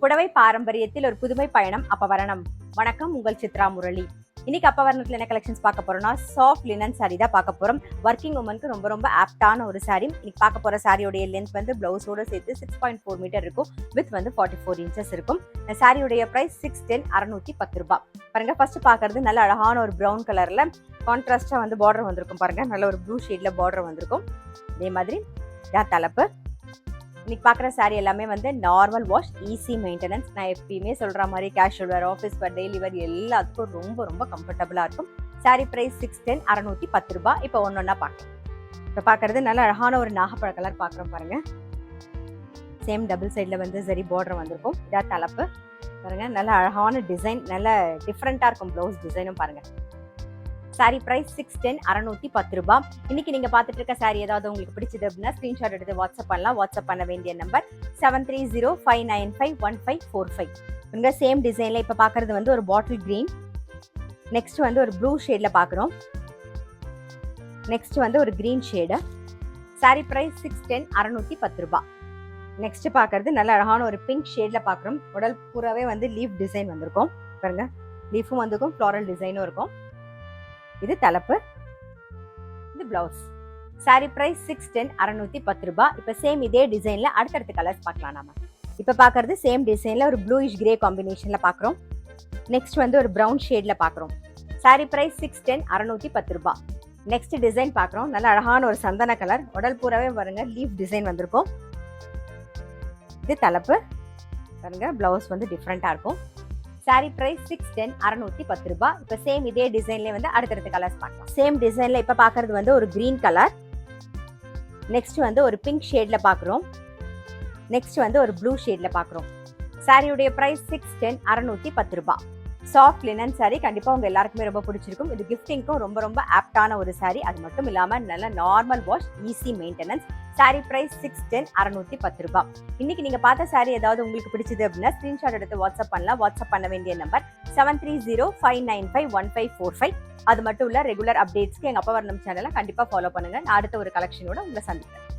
புடவை பாரம்பரியத்தில் ஒரு புதுமை பயணம் அப்பவரணம். வணக்கம், உங்கள் சித்ரா முரளி. இன்னைக்கு அப்பவரணத்துல என்ன கலெக்ஷன்ஸ் பார்க்க போறோம்னா, சாஃப்ட் லினன் சாரி தான் பார்க்க போறோம். ஒர்க்கிங் உமனுக்கு ரொம்ப ரொம்ப ஆப்டான ஒரு சாரி. இன்னைக்கு பார்க்க போற சாரியோடைய லென்த் வந்து பிளவுஸோட சேர்த்து 6.4 மீட்டர் இருக்கும். வித் வந்து 44 இன்ச்சஸ் இருக்கும். இந்த சாரியோடைய பிரைஸ் 610 610 ரூபாய். பாருங்க, ஃபர்ஸ்ட் பாக்குறது நல்ல அழகான ஒரு பிரவுன் கலர்ல கான்ட்ராஸ்டா வந்து பார்டர் வந்திருக்கும். பாருங்க, நல்ல ஒரு ப்ளூ ஷேட்ல பார்டர் வந்திருக்கும். இதே மாதிரி இதான் தலைப்பு. இன்னைக்கு பார்க்குற சாரி எல்லாமே வந்து நார்மல் வாஷ், ஈஸி மெயின்டெனன்ஸ். நான் எப்பயுமே சொல்கிற மாதிரி கேஷுவல் வேர், ஆஃபீஸ் வேர், டெய்லி வேர் எல்லாத்துக்கும் ரொம்ப ரொம்ப கம்ஃபர்டபுளாக இருக்கும். சாரி ப்ரைஸ் 610 610 ரூபாய். இப்போ ஒன்றா பார்க்கலாம். இப்போ பார்க்குறது நல்ல அழகான ஒரு நாகப்பழ கலர் பார்க்குறோம். பாருங்க, சேம் டபுள் சைடில் வந்து சரி பார்டர் வந்திருக்கும். இதான் தலைப்பு. பாருங்க, நல்ல அழகான டிசைன், நல்ல டிஃப்ரெண்ட்டாக இருக்கும் ப்ளவுஸ் டிசைனும். பாருங்க, சாரி பிரைஸ் 610 610 ரூபாய். இன்னைக்கு நீங்க பார்த்துட்டு இருக்க சாரி ஏதாவது உங்களுக்கு பிடிச்சது அப்படின்னா ஸ்கிரீன்ஷாட் எடுத்து வாட்ஸ்அப் பண்ணலாம். வாட்ஸ்அப் பண்ண வேண்டிய நம்பர் 7305951545. இங்க சேம் டிசைன்ல இப்ப பாக்குறது வந்து ஒரு பாட்டில் கிரீன், நெக்ஸ்ட் வந்து ஒரு ப்ளூ ஷேட்ல பாக்குறோம், நெக்ஸ்ட் வந்து ஒரு கிரீன் ஷேடு. சாரி பிரைஸ் 610 610 ரூபாய். நெக்ஸ்ட் பாக்குறது நல்ல அழகான ஒரு பிங்க் ஷேட்ல பாக்குறோம். உடல் பூராவே வந்து லீஃப் டிசைன் வந்திருக்கும். பாருங்க, லீஃபும் வந்திருக்கும், ஃப்ளாரல் டிசைனும் இருக்கும். இது தலைப்பு, இது பிளவுஸ். சாரி பிரைஸ் 610 610 ரூபாய். இப்ப சேம் இதே டிசைன்ல அடுத்தடுத்த கலர்ஸ் பார்க்கலாம். நாம இப்ப பாக்குறது சேம் டிசைன்ல ஒரு ப்ளூயிஷ் கிரே காம்பினேஷன்ல பாக்குறோம். நெக்ஸ்ட் வந்து ஒரு பிரவுன் ஷேட்ல பாக்குறோம். சாரி பிரைஸ் 610 610 ரூபாய். நெக்ஸ்ட் டிசைன் பாக்குறோம். நல்ல அழகான ஒரு சந்தன கலர், உடல் பூராவே பாருங்க லீஃப் டிசைன் வந்திருக்கும். இது தலைப்பு. பாருங்க, பிளவுஸ் வந்து டிஃப்ரெண்டா இருக்கும். சாரி பிரைஸ் 610 610 ரூபாய். இப்ப சேம் இதே டிசைன்ல வந்து அடுத்தடுத்த கலர்ஸ் பார்க்கலாம். சேம் டிசைன்ல இப்ப பாக்குறது வந்து ஒரு கிரீன் கலர், நெக்ஸ்ட் வந்து ஒரு பிங்க் ஷேட்ல பாக்குறோம், நெக்ஸ்ட் வந்து ஒரு ப்ளூ ஷேட்ல பாக்குறோம். சாரியுடைய பிரைஸ் 610 610 ரூபாய். சாஃப்ட் லினன் சாரி கண்டிப்பா உங்க எல்லாருக்குமே ரொம்ப பிடிச்சிருக்கும். இது கிஃப்டிங்க்கும் ரொம்ப ரொம்ப ஆப்டான ஒரு சாரி. அது மட்டும் இல்லாம நல்ல normal wash, easy maintenance. Sorry price 610 610 ரூபாய். இன்னைக்கு நீங்க பார்த்த சாரி ஏதாவது உங்களுக்கு பிடிச்சது அப்படின்னா ஸ்கிரீன்ஷாட் எடுத்து வாட்ஸ்அப் பண்ணலாம். வாட்ஸ்அப் பண்ண வேண்டிய நம்பர் 7305951545. அது மட்டும் இல்ல, ரெகுலர் அப்டேட்ஸ்க்கு எங்க அப்பவரணம் சேனலை கண்டிப்பா ஃபாலோ பண்ணுங்க. நான் அடுத்த ஒரு கலெக்ஷனோட உங்களை சந்திக்கிறேன்.